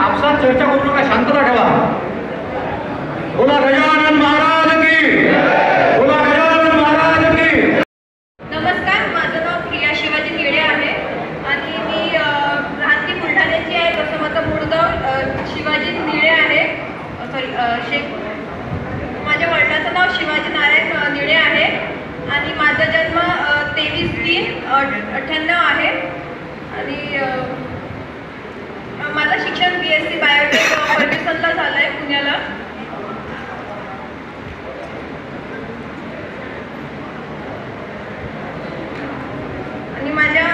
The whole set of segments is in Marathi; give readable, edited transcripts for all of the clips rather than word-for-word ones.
आपसात चर्चा करू नका, शांतता ठेवा. बोला गजानन महाराज की, बोला गजानन महाराज की. नमस्कार, माझं नाव प्रिया शिवाजी निळे आहे आणि मी राहती बुलढाण्याची आहे. तसं माझं मूळ गाव शिवाजी निळे आहे. माझ्या वडिलांचं नाव शिवाजी नारायण निळे आहे आणि माझा जन्म 23/3/98 आहे आणि माझं शिक्षण BSc बायोटेक फर्ग्युसनला झालं आहे पुण्याला. आणि माझ्या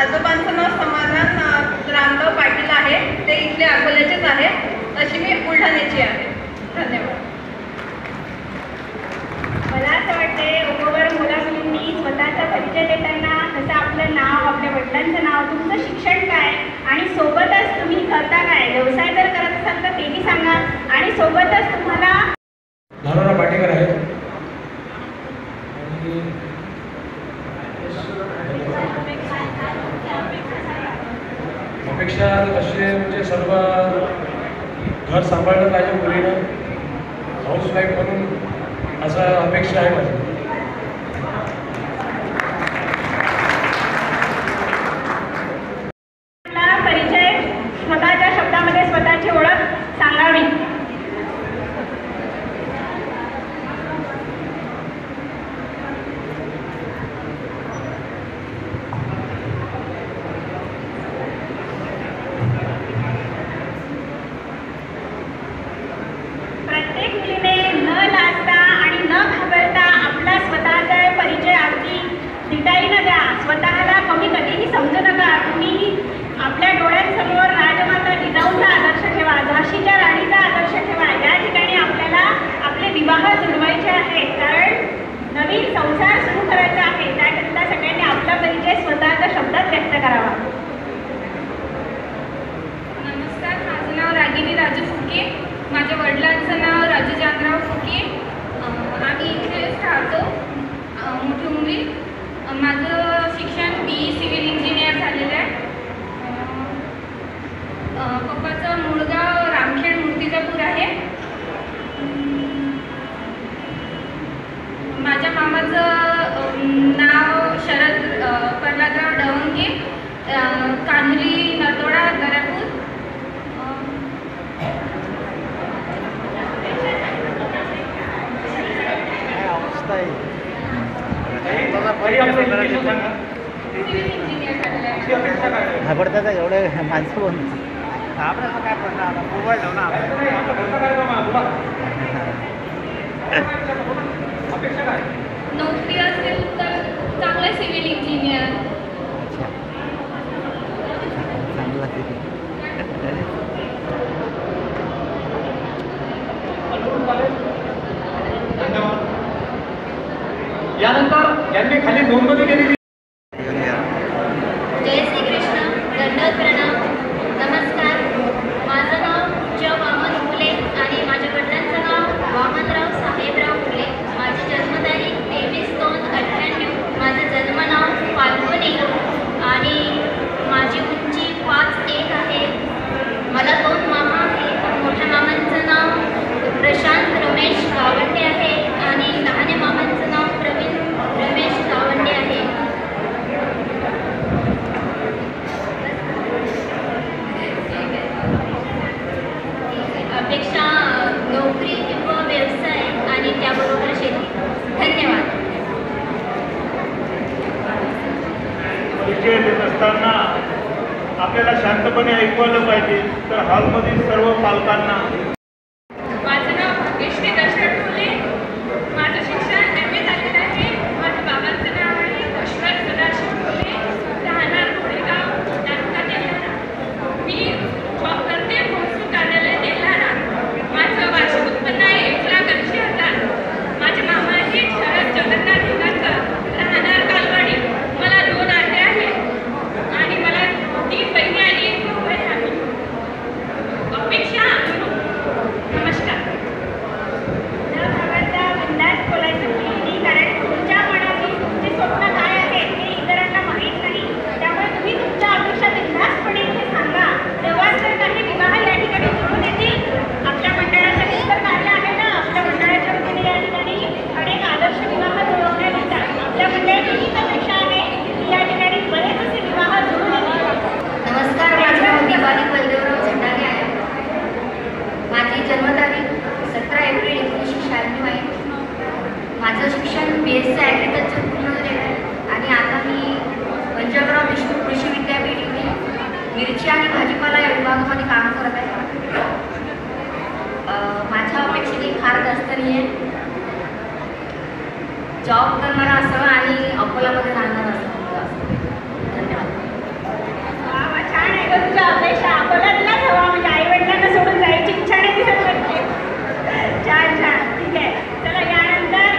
आजोबांचं नाव समाधान रामराव पाटील आहे. ते इथले अकोल्याचेच आहेत. तशी मी बुलढाण्याची आहे. धन्यवाद. मला असं वाटते उपवर मुला मुलींनी स्वतःचा परिचय देताना जसं आपलं नाव, आपल्या वडिलांचं नाव, तुमचं शिक्षण काय आणि सोबतच तुम्ही करता काय, व्यवसाय जर करत असाल तर तेही सांगा आणि सोबतच तुम्हाला. नारायण पाटेकर आहे. अपेक्षा असे म्हणजे सर्व घर सांभाळलं पाहिजे मुलीनं, हाऊसवाईफ म्हणून असं अपेक्षा आहे माझी. परिचय स्वतःच्या शब्दामध्ये स्वतःची ओळख सांगावी. प्रत्येक मुलीने न लाजता आणि न घाबरता आपला स्वतःचा परिचय अगदी दिटाईनं द्या. स्वतःला कमी कधीही समजू नका. तुम्ही आपल्या डोळ्यांसमोर राजमाता जिजाऊचा आदर्श ठेवा, झाशीच्या राणीचा आदर्श ठेवा. या ठिकाणी आपल्याला आपले विवाह जुळवायचे आहेत, कारण नवीन संसार सुरू करायचा आहे. त्याकरिता सगळ्यांनी आपला परिचय स्वतःच्या शब्दात व्यक्त करावा. नमस्कार, माझं नाव रागिनी राजू फुके. माझ्या वडिलांचं नाव राजू जानराव फुके. आम्ही इथेच राहतो, मोठी उमरी. माझं शिक्षण BE सिव्हिल इंजिनियर झालेलं आहे. पप्पाचं मूळगाव रामखेड मूर्तिजापूर आहे. माझ्या मामाचं नाव शरद प्रल्हादराव डवंगे, कान्होली नरदोडा दर्यापूर. घाबरतात एवढे माणसं बोल. काय करणार, मोबाईल लावून अपेक्षा काय. नोकरी असेल तर चांगलं सिव्हिल इंजिनियर. चांगला यानंतर यांनी खाली नोंदणी केलेली. जय श्री कृष्ण, दंडवत प्रणाम. नमस्कार, माझं नाव पूजा वामन फुले आणि माझ्या वडिलांचं नाव वामनराव साहेबराव फुले. माझी जन्मतारीख 23/2/98. माझं जन्मनाव फाल्गुनी आणि माझी उंची 5'1" आहे. मला 2 मामा आहेत. मोठ्या मामांचं नाव प्रशांत रमेश गावंडे आहे आणि लहान्या मामांचं नाव प्रवीण रमेश गावंडे आहे. अपेक्षा नोकरी किंवा व्यवसाय आणि त्याबरोबर शेती. धन्यवाद. परिचय देत असताना आपल्याला शांतपणे ऐकवलं पाहिजे. तर हॉलमधील सर्व पालकांना. माझं नाव भाग्यश्री दशरथ फुले. माझं शिक्षण MA झालेलं आहे. माझ्या बाबांचं नाव आहे ईश्वर सदाशिव फुले, राहणार घोडेगाव, तालुका तेल्हारा. मी जॉब करते महसूल कार्यालय तेल्हारा. माझं वार्षिक उत्पन्न आहे 1,80,000. माझे मामा आहेत शरद जगन्नाथ भिगारकर, राहणार कालवाडी. मला 2 आटे आहेत आणि मला 3 बहिणी आणि 1 भाऊ आहे. अपेक्षा भाजीपाला या विभागामध्ये काम करत आहे. माझ्या अपेक्षेने फार जास्त नाही आहे. जॉब करणारा असावा आणि अकोलामध्ये राहणारा असावा. धन्यवाद. वा, छान आहे गं तुझ्या अपेक्षा. अकोल्यातलाच हवा म्हणजे आईवडिलांना सोडून जायची इच्छा नाही दिसत म्हणजे. छान छान, ठीक आहे. चला यानंतर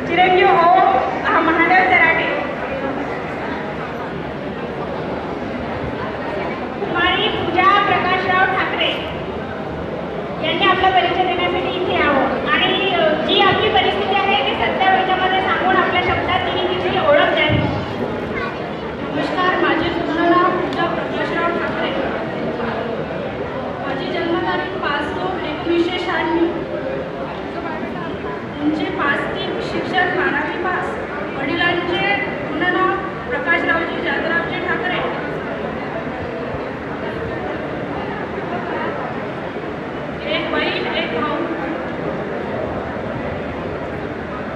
चिरंजीव हो महादेव सराटे. कुमारी पूजा प्रकाशराव ठाकरे यांनी आपला परिचय देण्यासाठी इथे यावं आणि जी आपली परिस्थिती आहे ती सत्य याच्यामध्ये सांगून आपल्या शब्दात तिने तिची ओळख द्यावी. नमस्कार, माझे पूर्ण नाव पूजा प्रकाशराव ठाकरे. माझी जन्मतारीख 5/2/1996. तुमचे 5-3 शिक्षण 12वी पास. वडिलांचे पूर्ण नाव प्रकाशरावजी जाधवरावजी ठाकरे. एक बहीण एक भाऊ.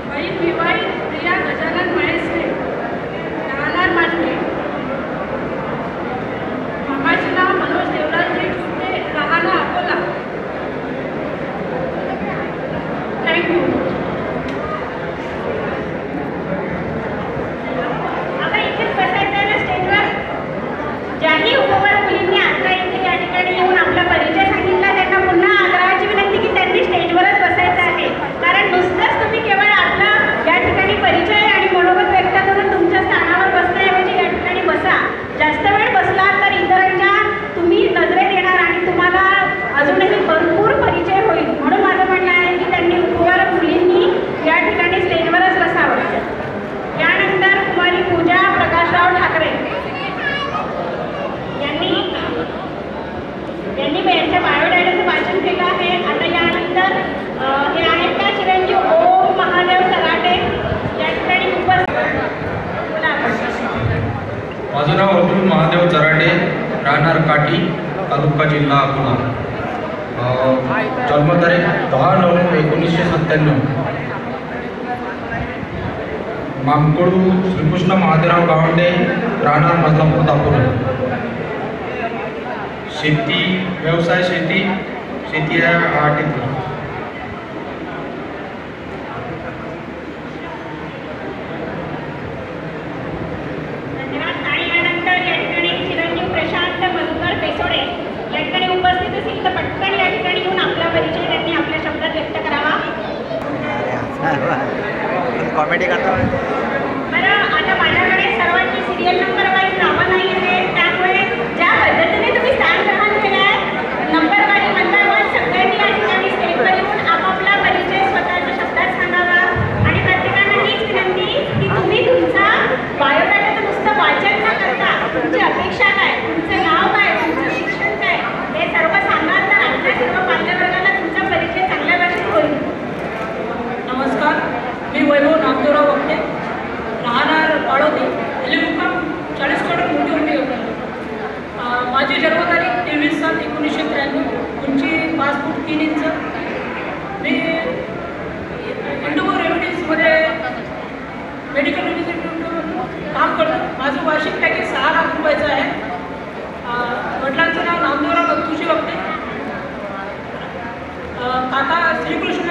बहीण विवाहित प्रिया गजानन महेश्वरे, राहणार मांडवे. मामाचे नाव मनोज देवराजी ठुके, राहणार अकोला. थँक्यू. आता इथेच बसायचं आहे ना स्टेजवर. ज्याही उपवर मुलींनी आता इथे या ठिकाणी येऊन आपला परिचय सांगितला त्यांना पुन्हा आग्रहाची विनंती की त्यांनी स्टेजवरच बसायचं आहे. कारण नुसतंच तुम्ही केवळ आपला या ठिकाणी परिचय आणि मनोगत व्यक्त करून तुमच्या स्थानावर बसण्याऐवजी या ठिकाणी बसा. जास्त वेळ बसला तर इतरांच्या तुम्ही नजरेत येणार आणि तुम्हाला अजूनही भरपूर परिचय होईल. म्हणून माझं म्हणणं आहे की त्यांनी उपवर मुलींनी या ठिकाणी स्टेजवरच बसावं. यानंतर कुमारी पूजा प्रकाशराव ठाकरे यांनी यांच्या बायोडाटाचं वाचन केलं आहे. आता यानंतर हे आहेत का चिरंजीव ओम महादेव सराटे या ठिकाणी उपस्थित. माझं नाव अब्दुल महादेव चराटे, राहणार काठी, तालुका जिल्हा अकोला. जन्मतारीख 10/9/1997. मामकडू श्रीकृष्ण महादेवराव गावंडे, राहणार बदलापूर दापोली. शेती व्यवसाय शेती आहे 8 एकर. धन्यवाद. आणि यानंतर या ठिकाणी चिरंजीव प्रशांत मधुकर पेसोडे या ठिकाणी उपस्थित असतील तर पटकन या ठिकाणी येऊन आपला परिचय त्यांनी आपल्या शब्दात व्यक्त करावा. कॉमेडी करता. बरं, आता माझ्याकडे सर्वांची सिरियल नंबर वाईज नावं नाही आहेत. त्यामुळे ज्या पद्धतीने तुम्ही स्थान ग्रहण केलं आहे नंबर वाईज नंबर सगळ्यांनी या ठिकाणी स्टेजवर येऊन आपापला परिचय स्वतःच्या शब्दात सांगावा. आणि प्रत्येकाला हीच विनंती की तुम्ही तुमचा बायोडाटाचं नुसतं वाचन न करता तुमची अपेक्षा काय, तुमचं नाव काय, तुमचं शिक्षण काय हे सर्व सांगाल तर आपल्या सर्व पाल्यवर्गाला तुमचा परिचय चांगल्या भाषेत होईल. नमस्कार, मी वैभव नामदेवराव वक्ते, राहणार पाळोदी, मुक्काम 40 करोड मोठी उंडी होती. माझी जन्मतारीख 23/7/1993. उंची 5 फूट 3 इंच. मी इंडोगो रेव्हेन्यूजमध्ये मेडिकल रिप्रेझेंटेटिव्ह काम करतो. माझं वार्षिक पॅकेज 6 लाख रुपयाचं आहे. वडिलांचं नाव नामदेवराव दत्तूजी वक्ते, काका श्रीकृष्ण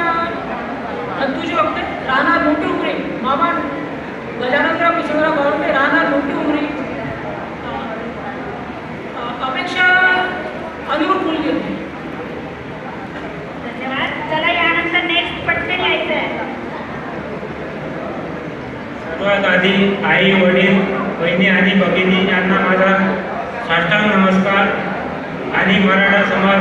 दत्तूजी वक्ते, राहणार मोठी उमरी. मामा गजाननराव किशोरराव गावंडे, राहणार मोठी उमरी. अपेक्षा अनुरूप मुलगी होती. धन्यवाद. चला यानंतर नेक्स्ट पटकन यायचं आहे. सर्वात आधी आई, वडील, बहिणी आणि भगिनी यांना माझा साष्टांग नमस्कार. आणि मराठा समाज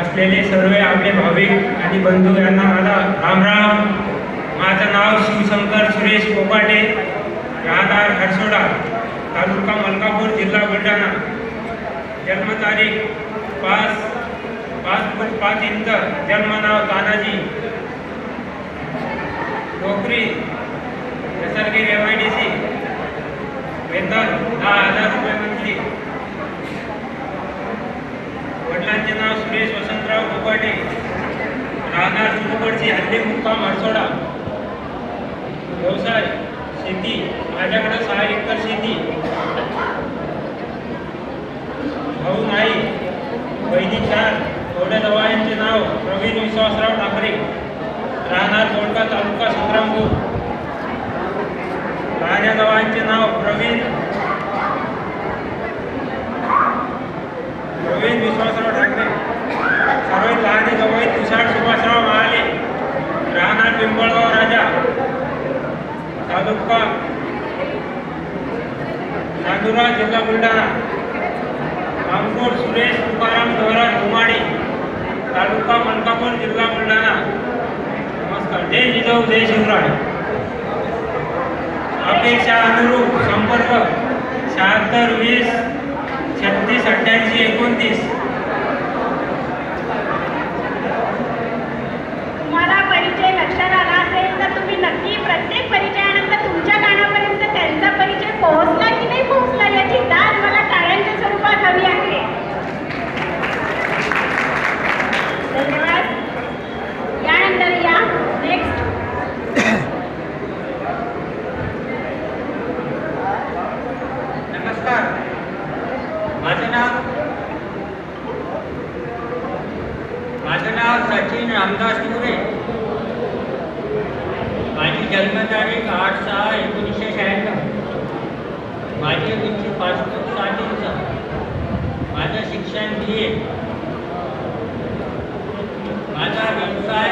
असलेले सर्व आपले भाविक आणि बंधू यांना माझा रामराम. माझं नाव शिवशंकर सुरेश कोपाटे, राहणार हरसोडा, तालुका मलकापूर, जिल्हा बुलढाणा. जन्मतारीख 5 फूट 5 इंच. जन्म नाव तानाजी. नोकरी नैसर्गिक MIDC. वेतन 10,000 रुपये मंथली. वडिलांचे नाव सुरेश वसंतराव कोपाटे, राहणार सुरुकडची, हल्ली मुक्काम हरसोडा. व्यवसाय शेती. माझ्याकडे 6 एकर शेती. भाऊ नाही, बहिणी 4. थोड्या जवायांचे नाव प्रवीण विश्वासराव ठाकरे, राहणार दोडका, तालुका संग्रामपूर. लहान्या जवायांचे नाव प्रवीण विश्वासराव ठाकरे. सर्वात लहाने जवाई तुषार सुभाषराव महाले, राहणार पिंपळगाव राजा, तालुका चांदुरा, जिल्हा बुलढाणा. कामकोट सुरेश तुकाराम धोरण उमाडी, तालुका मलकापूर, जिल्हा बुलढाणा. नमस्कार. जय जिजाऊ, जय शिवराय. अपेक्षा अनुरूप संपर्क 76 20 36 88 29. तुम्हाला परिचय लक्षात आला असेल तर तुम्ही नक्की प्रत्येक परिचयानंतर तुमच्या कानापर्यंत त्यांचा परिचय पोहोचला की नाही पोहोचला याची दाद मला टाळ्यांच्या स्वरूपात हवी आहे. धन्यवाद. यानंतर या नेक्स्ट. नमस्कार. माझं नाव सचिन रामदास मुरे. माझी जन्मतारीख 8/6/1996. माझी उंची 5 फूट 7 इंच. माझं शिक्षण BA. माझा व्यवसाय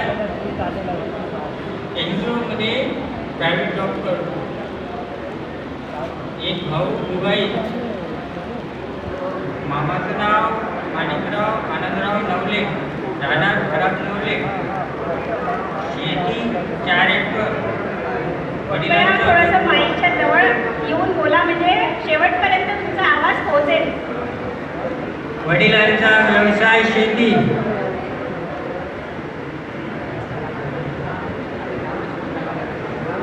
एनजीओमध्ये प्रायव्हेट जॉब करतो. एक भाऊ मुंबईत. मामाचं नाव माणिकराव आनंदराव नवले, राहणार खराब नवले. शेती 4 एकर. थोडंसं माईकच्या जवळ येऊन बोला म्हणजे शेवटपर्यंत तुमचा आवाज पोहोचेल. वडिलांचा व्यवसाय शेती.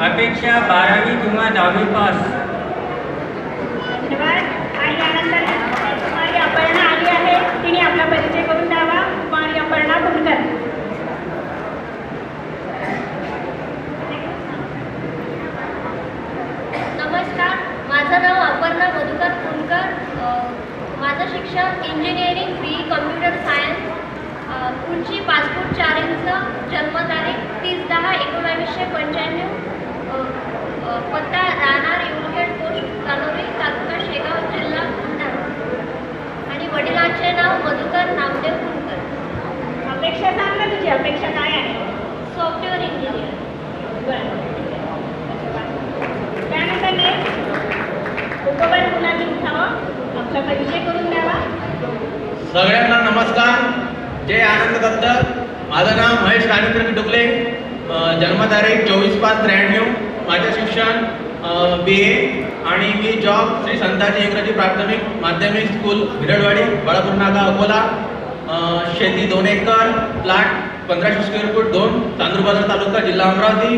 अपेक्षा 12वी किंवा 10वी पास. धन्यवाद. आणि यानंतर कुमारी अपर्णा आली आहे, तिने आपला परिचय करून द्यावा. कुमारी अपर्णा फुलकर. नमस्कार. माझं नाव अपर्णा मधुकर फुलकर. माझं शिक्षण इंजिनिअरिंग BE कम्प्युटर सायन्स. उंची 5 फूट 4 इंच. जन्मतारीख 30/10/1995. पत्ता राहणार युनिकेट पोस्ट कालोरी, तालुका शेगाव, जिल्हा बुलढाणा. आणि वडिलांचे नाव मधुकर नामदेव फुलकर. अपेक्षा सांग ना, तुझी अपेक्षा काय आहे? Software engineer. त्यानंतर नेक्स्ट उपवन मुलांनी उठावं, आपला परिचय करून द्यावा. सगळ्यांना नमस्कार. जय आनंद दत्त. माझं नाव महेश राजेंद्र किटुकले. जन्मतारीख 24/5/93. माझं शिक्षण BA आणि मी जॉब श्री संताजी इंग्रजी प्राथमिक माध्यमिक स्कूल भिरडवाडी, बाळापूर नाका, अकोला. शेती 2 acre. Plot 1500 square foot 2, Chandur बाजार तालुका, जिल्हा अमरावती.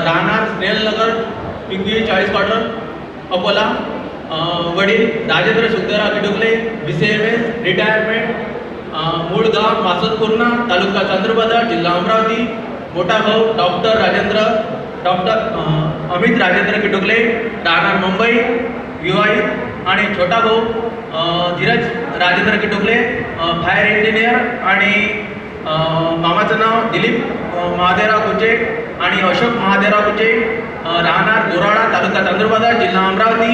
राहणार स्नेहलनगर, पिंपरी 40 क्वार्टर, अकोला. वडील राजेंद्र सुखदेवराव किटुकले, BCMS, रिटायरमेंट. मूळ गाव मासोदपूर्णा, तालुका चांदूर बाजार, जिल्हा अमरावती. मोठा भाऊ डॉक्टर अमित राजेंद्र किटुकले, राहणार मुंबई, विवाहित. आणि छोटा भाऊ धीरज राजेंद्र किटुकले, फायर इंजिनियर. आणि मामाचं नाव दिलीप महादेवराव कुचे आणि अशोक महादेवराव कुचे, राहणार गोराळा, तालुका चांदूर बाजार, जिल्हा अमरावती.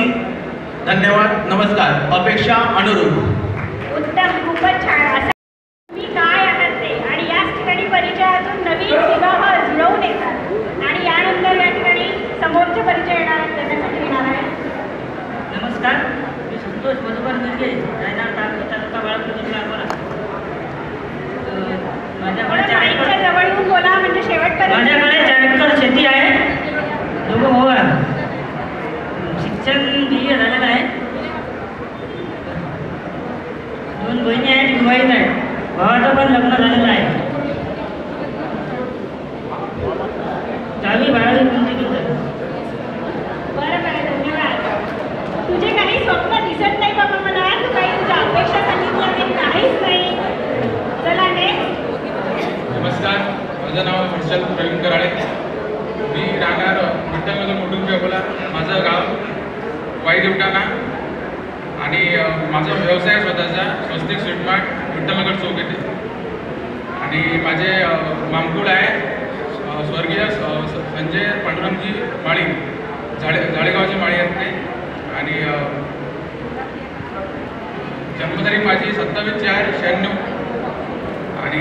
धन्यवाद. नमस्कार. अपेक्षा अनुरूप. उत्तम. खूपच छान. असं तुम्ही काय आहात ते आणि याच ठिकाणी परिचयातून नवीन विवाह जुळवून येतात. आणि यानंतर या ठिकाणी समोरचे परिचय देण्यासाठी येणार आहे. नमस्कार. मी संतोष मधुकर मिरगे, रायनार तालुका बाळापूर, जिल्हा अकोला. माझ्याकडे माईकच्या जवळ येऊन बोला म्हणजे शेवटपर्यंत. माझ्याकडे 4 एकर शेती आहे. 2 भाऊ आहेत. शिक्षण BA झालेलं आहे. 2 बहिणी आहेत, विवाहित आहेत. भावाचं पण लग्न झालेलं आहे. 10वी-12वी कंप्लीट आहे. बरं. धन्यवाद. तुझे काही स्वप्न दिसत नाही बाबा मला. तू काही तुझ्या अपेक्षा सांगितल्या नाही, काहीच नाही. चला नेक्स्ट. नमस्कार. माझं नाव हर्षल प्रवीण कराळे. मी राहणार विठ्ठलनगर मोठुंबी, अकोला. माझं गाव वाई देवटाणा. आणि माझा व्यवसाय स्वतःचा स्वस्तिक स्वीटमार्ट विठ्ठलनगर चौक येथे आणि माझे मामकुळ आहे स्वर्गीय संजय पांडुरंगजी माळी जाळेगावचे माळी आहेत ते आणि जन्मतारीख माझी 27/4/96 आणि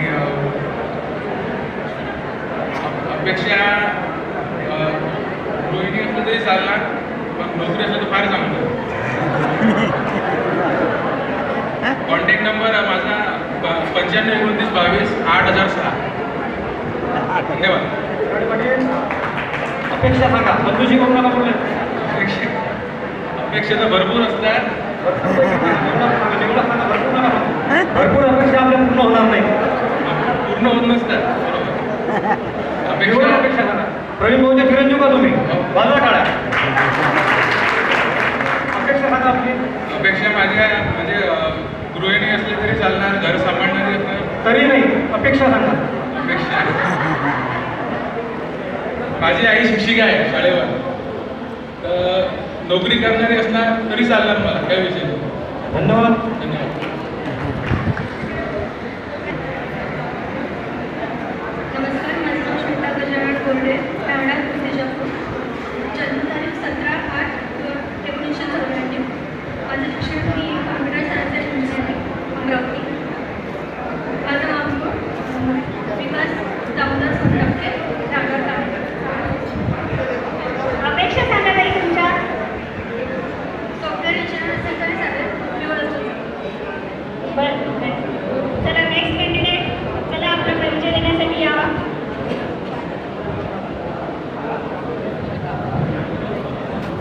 अपेक्षा रोहिणी असलं तरी चालणार पण नोकरी असलं तर फार चांगलं. कॉन्टॅक्ट नंबर माझा 9529228006. धन्यवाद. अपेक्षा सांगा, बंधूशी कोण नका बोलले. अपेक्षा तर भरपूर असतात. भरपूर अपेक्षा आपल्या पूर्ण होणार नाही. पूर्ण होत नसतात. अपेक्षा सांगा. प्रवीण भाऊचे चिरंजीव का तुम्ही? बाजूला काढा. अपेक्षा सांगा आपली. अपेक्षा माझ्या म्हणजे गृहिणी असली तरी चालणार, घर सांभाळणारी असणार तरी नाही. अपेक्षा सांगा. अपेक्षा माझी आई शिक्षिका आहे शाळेवर, तर नोकरी करणारी असणार तरी चालणार मला, काही विषय नाही. धन्यवाद. धन्यवाद. नमस्कार, माझं नाव श्वेता गजानन कोरडे, राहणार विजयपूर. जन्मतारीख 17/8/1994. माझं शिक्षण मी computer science and engineering Amravati. माझं नाव विकास दामोदर सोनटक्के, राहणार तालुका. अपेक्षा सांगा ताई तुमच्या. सॉफ्टवेअर इंजिनिअर सरकारी चालेल बरं, चला नेक्स्ट कॅन्डिडेट. चला आपला परिचय देण्यासाठी यावा.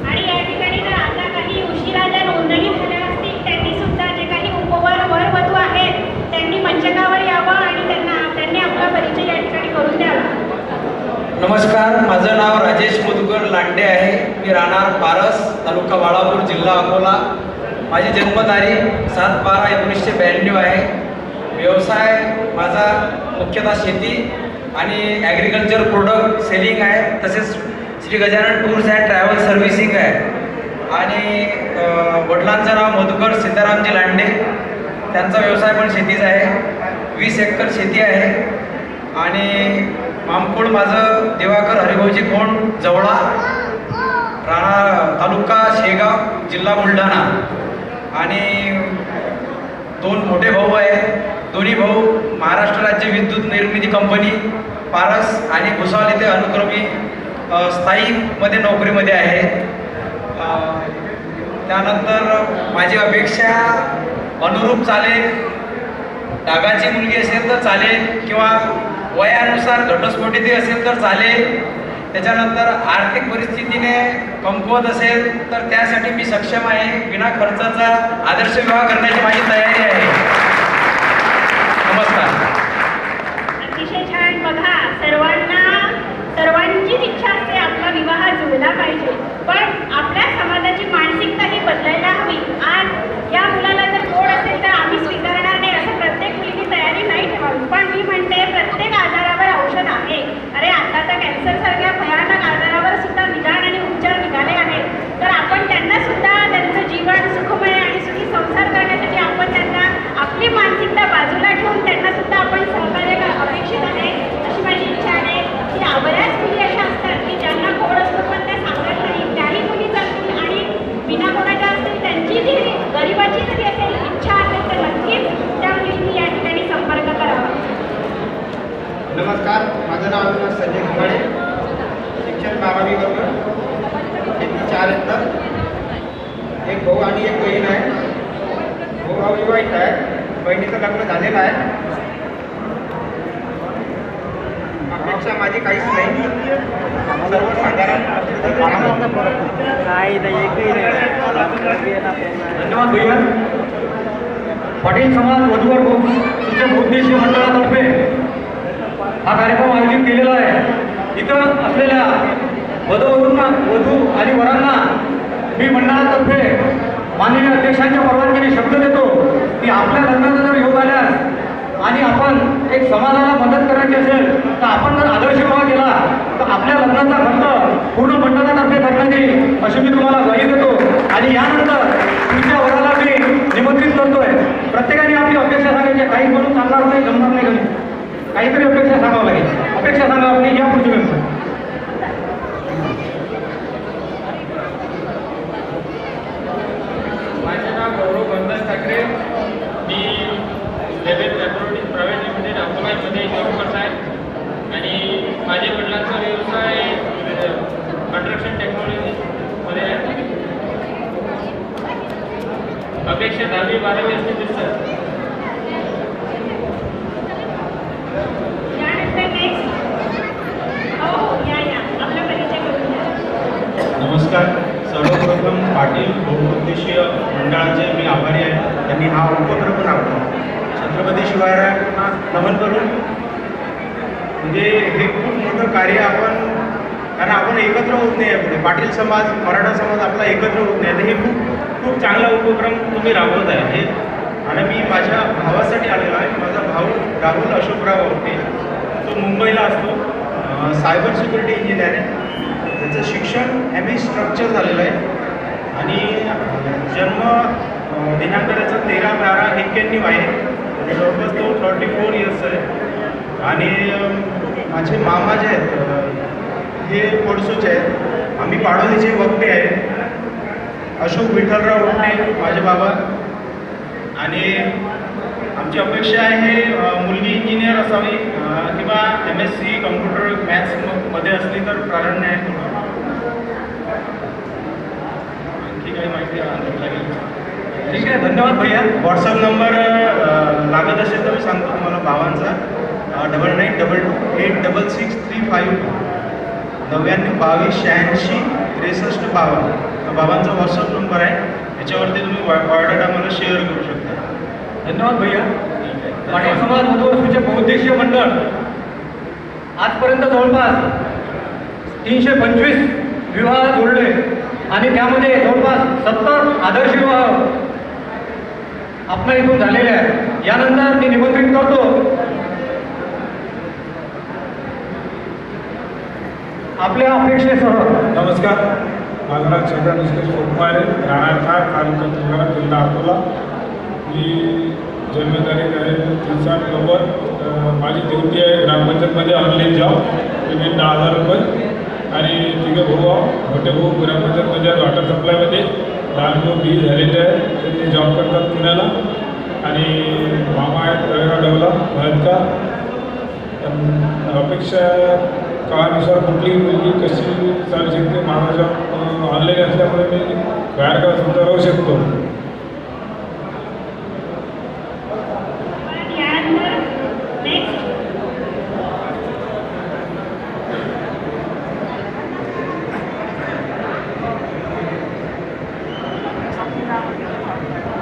आणि या ठिकाणी जर आता काही उशिरा ज्या नोंदणी झाल्या असतील त्यांनी सुद्धा जे काही उपवर वर वधू आहेत त्यांनी मंचकावर यावं आणि त्यांनी आपला परिचय या ठिकाणी करून द्यावा. नमस्कार, माझं नाव राजेश मुदगर लांडे आहे. मी राहणार पारस, तालुका बाळापूर, जिल्हा अकोला. माझी जन्मतारीख 7/12/1992 आहे. व्यवसाय माझा मुख्यतः शेती आणि ॲग्रिकल्चर प्रोडक्ट सेलिंग आहे. तसेच Shri Gajanan tours and travel servicing आहे. आणि वडिलांचं नाव मधुकर सीतारामजी लांडे. त्यांचा व्यवसाय पण शेतीचा आहे. 20 एकर शेती आहे. आणि मामकुळ माझं दिवाकर हरिभाऊजी कोण जवळा, राहणार तालुका शेगाव, जिल्हा बुलढाणा. आणि 2 मोठे भाऊ आहेत. दोन्ही भाऊ महाराष्ट्र राज्य विद्युत निर्मिती कंपनी पारस आणि भुसावळ येथे अनुक्रमी स्थायीमध्ये नोकरीमध्ये आहे. त्यानंतर माझी अपेक्षा अनुरूप चालेल, डागाची मुलगी असेल तर चालेल किंवा वयानुसार घटस्फोटित असेल तर चालेल. त्याच्यानंतर आर्थिक परिस्थितीने कमकुवत असेल तर त्यासाठी मी सक्षम आहे. बिना खर्चाचा आदर्श विवाह करण्याची माझी तयारी आहे. नमस्कार. अतिशय छान. बघा, सर्वांचीच इच्छा असते आपला विवाह जुळला पाहिजे, पण आपल्या समाजाची मानसिकता ही बदलायला हवी. आज या मुलाला जर गोड असेल तर आम्ही स्वीकारणार नाही असं प्रत्येक मुलीची तयारी नाही ठेवावी. पण मी म्हणते प्रत्येक आजारावर औषध आहे. अरे आता तर कॅन्सरसारख्या भयानक आजारावर सुद्धा निदान आणि उपचार निघाले आहेत. तर आपण त्यांना सुद्धा त्यांचं जीवन सुखमय आणि सुखी संसार करण्यासाठी आपण त्यांना आपली मानसिकता बाजूला ठेवून त्यांना सुद्धा आपण सहकार्य अपेक्षित आहे अशी माझी इच्छा आहे. की बऱ्याच मुली अशा असतात की ज्यांना गोड असतो पण त्या सांगत नाही. त्याही मुली असतील आणि बिना गोडाच्या असतील, त्यांची जी गरिबाची जरी असेल इच्छा असेल तर नक्कीच त्या मुलींनी या ठिकाणी संपर्क करावा. नमस्कार, माझं नाव अविनाश संजय खंबाळे. शिक्षण 12वी वर्ग. शेती 4 एकर. एक भाऊ आणि एक बहीण आहे. भाऊ विवाहित आहे. बहिणीचं लग्न झालेलं आहे. अपेक्षा माझी काहीच नाही. सर्वसाधारण. धन्यवाद भैया. पाटील समाज वधूवर तुमच्या बहुउद्देशीय मंडळातर्फे हा कार्यक्रम आयोजित केलेला आहे. इथं असलेल्या वधू आणि वरांना मी मंडळातर्फे माननीय अध्यक्षांच्या परवानगीने शब्द देतो की आपल्या लग्नाचा जर योग आल्यास आणि आपण एक समाजाला मदत करायची असेल तर आपण जर आदर्श विवाह केला तर आपल्या लग्नाचा खर्च पूर्ण मंडळातर्फे करण्यात येईल अशी मी तुम्हाला ग्वाही देतो. आणि यानंतर तुमच्या वराला मी निमंत्रित प्रत्येकाने आपली अपेक्षा सांगायची. काही म्हणून चालणार नाही, जमणार नाही कधी. काहीतरी अपेक्षा सांगावं लागेल. अपेक्षा सांगा आपली. या पुढची व्यक्ती. माझे नाव गौरव बंधन ठाकरे. मी लेबेल इलेक्ट्रॉनिक्स प्रायव्हेट लिमिटेड अकोलामध्ये जॉब करत आहे आणि माझ्या वडिलांचा व्यवसाय कन्स्ट्रक्शन टेक्नॉलॉजीमध्ये आहे. अपेक्षा 10वी-12वी असते सर. नमस्कार. सर्वप्रथम पाटील बहुउद्देशीय मंडळाचे मी आभारी आहे. त्यांनी हा उपक्रम राबवला. छत्रपती शिवरायांना नमन करून म्हणजे हे खूप मोठं कार्य आपण, कारण आपण एकत्र होत नाही आहे. पाटील समाज, मराठा समाज आपला एकत्र होत नाही. हे खूप चांगला उपक्रम तुम्ही राबवत आहे. हे आणि मी माझ्या भावासाठी आलेलो आहे. माझा भाऊ राहुल अशोकराव आवटे, तो मुंबईला असतो, सायबर सिक्युरिटी इंजिनियर आहे. त्याचं शिक्षण ME स्ट्रक्चर झालेलं आहे आणि जन्म दिनांक त्याचा 13/12/91 आहे आणि जवळपास तो 34 इयर्स आहे. आणि माझे मामा जे आहेत हे पोडसूचे आहेत. आम्ही पाडोलीचे वक्ते आहेत. अशोक विठ्ठलराव वक्ते माझे बाबा. आणि आमची अपेक्षा आहे मुलगी इंजिनियर असावी किंवा MSc कम्प्युटर मॅथ्समध्ये असली तर प्राधान्य आहे. आणखी काही माहिती लागेल? ठीक आहे, धन्यवाद भैया. व्हॉट्सअप नंबर लागत असेल तर मी सांगतो तुम्हाला भावांचा 9922866352 9922866352 बाबांचा व्हॉट्सअप नंबर आहे. याच्यावरती तुम्ही बायोडाटा मला शेअर करू शकता. धन्यवाद भैया. पाटील समाज वधूवरसूचे बहुउद्देशीय मंडळ आजपर्यंत जवळपास 325 विवाह जोडले आणि त्यामध्ये जवळपास 70 आदर्श विवाह आपल्या इथून झालेले आहेत. यानंतर मी निमंत्रित करतो आपल्या अपेक्षेसह. नमस्कार. माझं नाव चंद्र निष्ठेश सोपारे, राहणार खार, तालुका तेलंगणा, जिल्हा अकोला. मी जन्मतारीख आहे 3/7/90. माझी ड्युटी आहे ग्रामपंचायतमध्ये ऑनलाईन जॉब. पेमेंट 10,000 रुपये. आणि तिघे भाऊ मोठे भाऊ ग्रामपंचायतमध्ये वॉटर सप्लायमध्ये, लहान भाऊ BE झालेले आहे. ते जॉब करतात पुण्याला. आणि मामा आहेत तळेगाव डेवला भरतका. अपेक्षा काळानुसार कुठलीही मुलगी कशी चालू शकते. माझा जॉब ऑनलाईन असल्यामुळे मी बाहेरगाव सुद्धा राहू शकतो.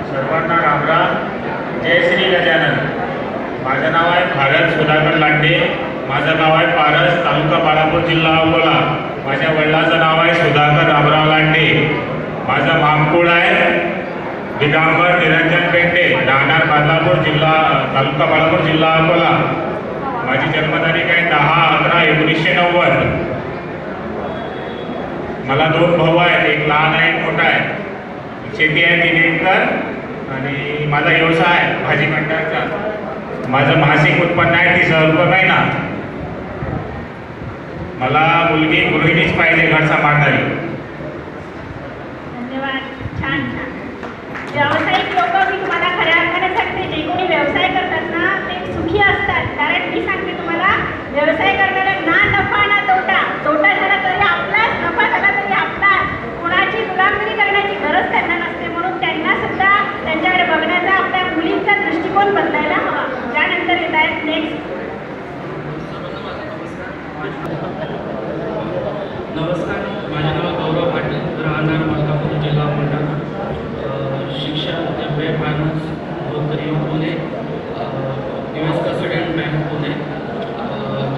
सर्वांना रामराम. जय श्री गजानन. माझं नाव आहे भारत सुधाकर लांडे. माझं गाव आहे पारस, तालुका बाळापूर, जिल्हा अकोला. माझ्या वडिलांचं नाव आहे सुधाकर रामराव लांडे. माझं मामकुळ आहे दिगंबर निरंजन पेंटे, राहणार बदलापूर, जिल्हा तालुका बाळापूर, जिल्हा अकोला. माझी जन्मतारीख आहे 10/11/1990. मला 2 भाऊ आहेत, एक लहान आहे, एक मोठा आहे. शेती आहे 3 एकर आणि माझा व्यवसाय आहे भाजी मंडळाचा. माझं मासिक उत्पन्न आहे 30,000 रुपये महिना. मला मुलगी गृहिणीच पाहिजे, घर सांभाळणारी. धन्यवाद. छान छान. व्यावसायिक लोक मी तुम्हाला खऱ्या अर्थाने सांगते, जे कोणी व्यवसाय करतात ना ते सुखी असतात. कारण मी सांगते तुम्हाला, व्यवसाय करणारे ना नफा ना तोटा. तोटा झाला तरी आपलाच, नफा झाला तरी आपलाच. कोणाची गुलामगिरी करण्याची गरज त्यांना नसते. म्हणून त्यांना सुद्धा त्यांच्याकडे बघण्याचा, आपल्या मुलींचा दृष्टिकोन बदलायला हवा. त्यानंतर येत आहेत नेक्स्ट. नमस्कार. माझे नाव गौरव पाटील, राहणार मलकापूर, जिल्हा बुलढाणा. शिक्षण MA फायनान्स, नोकरी Pune, US custodian bank Pune.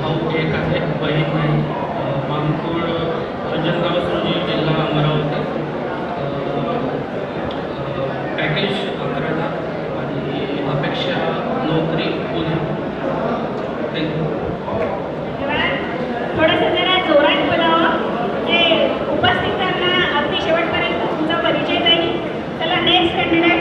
भाऊ एक आहे, बहीण नाही. मामकुळ अंजनगाव सुरजी, जिल्हा अमरावती. पॅकेज 11,000 आणि अपेक्षा नोकरी पुणे. थोडंसं जरा जोरात बोलावं, जे उपस्थितांना अगदी शेवटपर्यंत तुमचा परिचय जाईल. चला नेक्स्ट कॅन्डिडेट.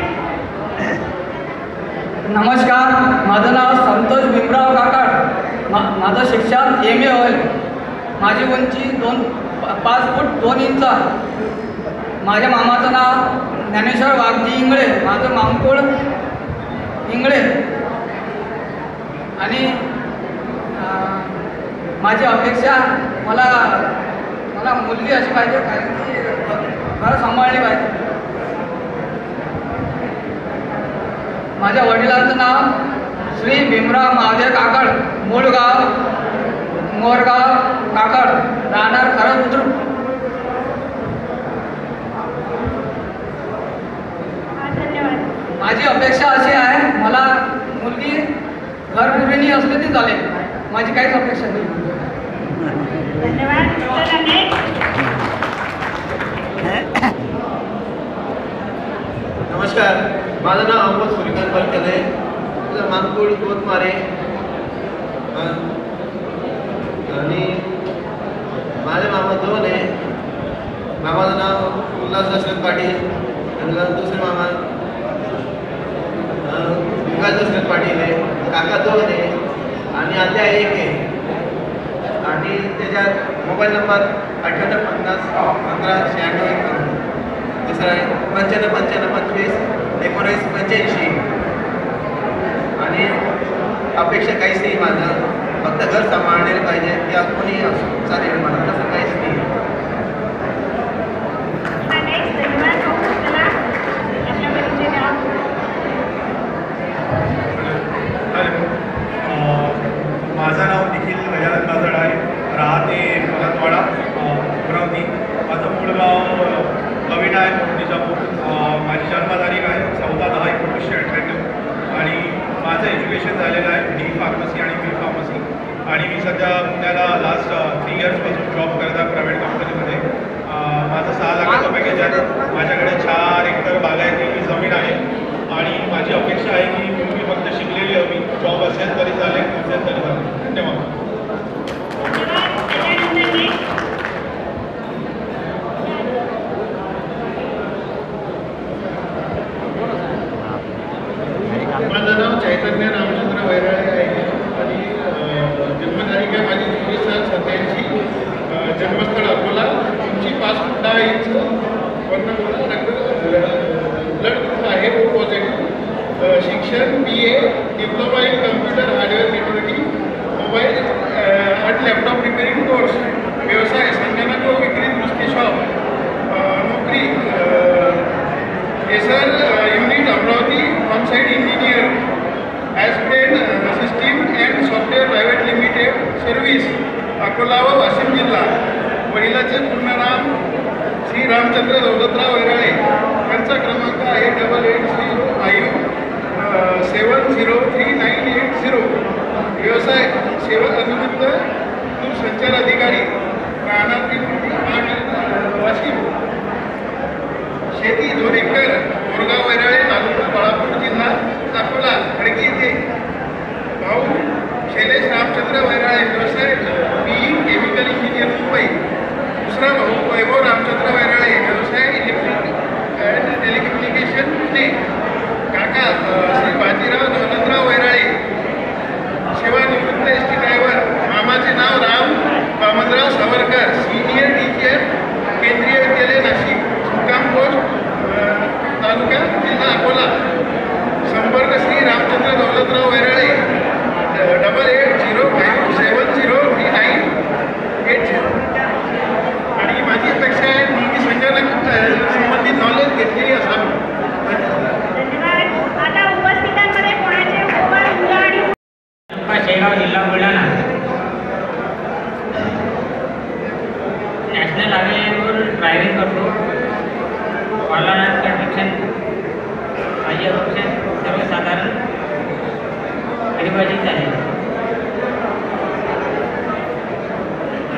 नमस्कार, माझं नाव संतोष भीमराव काकाड. माझं शिक्षण MA होईल. माझी उंची 5 फूट 2 इंच. माझ्या मामाचं नाव ज्ञानेश्वर वाघजी इंगळे. माझं मामकुळ इंगळे. आणि माझी अपेक्षा मला मुलगी अशी पाहिजे, कारण की घर सांभाळली पाहिजे. माझ्या वडिलांचं नाव श्री भीमराव महादेव काकड, मूळ गाव मोरगाव काकड, राहणार खरं बुद्रुक. माझी अपेक्षा अशी आहे, मला मुलगी घरगृहिणी असली ती चालेल. माझी काहीच अपेक्षा नाही. नमस्कार, माझं नाव अमोल सूर्यकांत पालकले, मानकुळ कोतमारे. आणि माझे मामा 2 आहे. मामाचं नाव उल्हास दशरथ पाटील, आणि दुसरे मामा विकास दशरथ पाटील आहे. काका 2 आहे आणि आत्या 1 आहे. आणि त्याच्यात मोबाईल नंबर 5850 15 96. दुसरा आहे 95 95 25 19 85. आणि अपेक्षा काहीच नाही माझं, फक्त घर सांभाळले पाहिजे, किंवा कोणी असो चालेल, मला तसं काहीच नाही. माझं नाव निखिल गजानन काजड आहे, राहते मराठवाडा अमरावती. माझं मूळ गाव कविटा आहे, निजापूर. माझी जन्मतारीख आहे 14/10/1998. आणि माझं एज्युकेशन झालेलं आहे D फार्मसी आणि B फार्मसी. आणि मी सध्या पुण्याला लास्ट 3 इयर्सपासून जॉब करत आहे प्रायव्हेट कंपनीमध्ये. माझं 6 लाखाचं पॅकेज आहे. माझ्याकडे 4 एकर बागायती जमीन आहे. आणि माझी अपेक्षा आहे की मुलगी फक्त शिकलेली हवी, जॉब असेल तरी चालेल, नसेल तरी चालेल. धन्यवाद. माझं नाव चैतन्य रामचंद्र वैराळे आहे आणि जन्मतारीख आहे माझी 24/7/87. जन्मस्थळ अकोला. उंची 5 फूट 10 इंच. ब्लड ग्रुप आहे O पॉझिटिव्ह. शिक्षण BA, diploma in computer hardware networking, mobile आणि लॅपटॉप रिपेअरिंग कोर्स. व्यवसाय संगणक व विक्री दुरुस्ती शॉप. नोकरी Acer unit Amravati, on site engineer, aspirant system and software private limited service, Akola व वाशिम जिल्हा. वडिलाचे पूर्ण नाव श्री रामचंद्र दौलतराव वैराळे. त्यांचा क्रमांक आहे 8805 7033980. व्यवसाय सेवा अनुबंध दूरसंचार अधिकारी, राहणार वाशिम. शेती 2 एकर, मोरगाव वैराळे, तालुका बाळापूर, जिल्हा अकोला, खडकी येथे. भाऊ शैलेश रामचंद्र वैराळे. व्यवसाय BE केमिकल इंजिनियर, मुंबई. दुसरा भाऊ वैभव रामचंद्र वैराळे. व्यवसाय इलेक्ट्रिक अँड टेलिकम्युनिकेशन, पुणे. काका श्री बाजीराव दौलतराव वैराळे. सेवानिवृत्त ST ड्रायव्हर. मामाचे नाव राम वामनराव सावरकर, सिनियर टीचर, केंद्रीय विद्यालय नाशिक, मुक्काम पोस्ट तालुका जिल्हा अकोला. संपर्क श्री रामचंद्र दौलतराव वैराळे. 8805703980. आणि माझी अपेक्षा आहे मुलगी संचालक संबंधित नॉलेज घेतलेली असावी. आता उपस्थितांमध्ये कोणाचे मुलं आणि शेगाव जिल्हा बुलढाणा. नॅशनल हायवेवर ड्रायव्हिंग करतो. कॉलरनाथ शिक्षण. माझी अपेक्षा सर्वसाधारण गरीबाचीच आहे.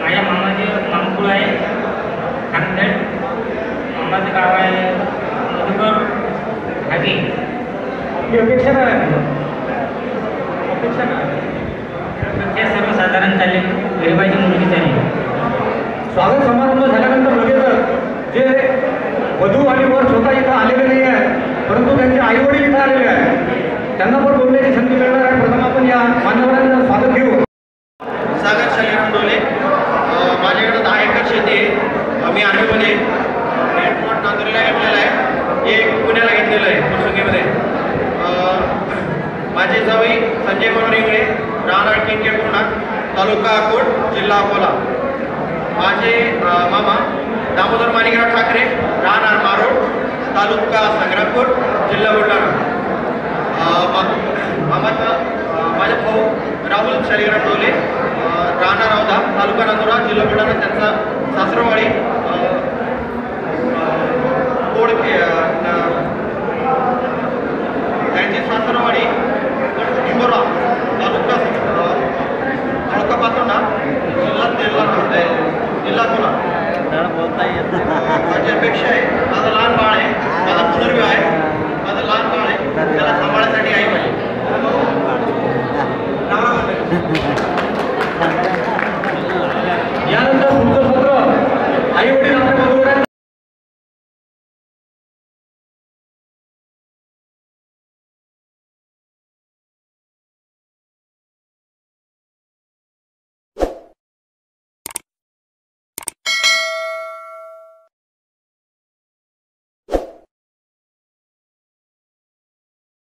माझ्या मामाचे मामकुळ आहे खानदेड. मामाचं गाव आहे मधुकर हागे. आपली अपेक्षा काय आहे? अपेक्षा काय? ते सर्वसाधारण चालेल, गरीबाची मुलगी चालेल. स्वागत समारंभ झाल्यानंतर लगेच जे वधू आणि वर स्वतः इथं आलेले नाही आहे, परंतु त्यांचे आईवडील इथं आलेले आहेत, त्यांना पण बोलण्याची संधी मिळणार आहे. प्रथम आपण या मान्यवरांचं स्वागत घेऊ. सागर शैलेश डोले. माझ्याकडे 10 एकर शेती आहे. मी आर्मीमध्ये प्लॉट नांदुरीला घेतलेला आहे, एक पुण्याला घेतलेलं आहे फुरसुंगीमध्ये. माझे जावई संजय मनोहर इंगळे, राहणार किंके पूर्णा, तालुका अकोट, जिल्हा अकोला. माझे मामा दामोदर माणिकराव ठाकरे, राहणार मारोड, तालुका संग्रामपूर, जिल्हा बुलढाणा.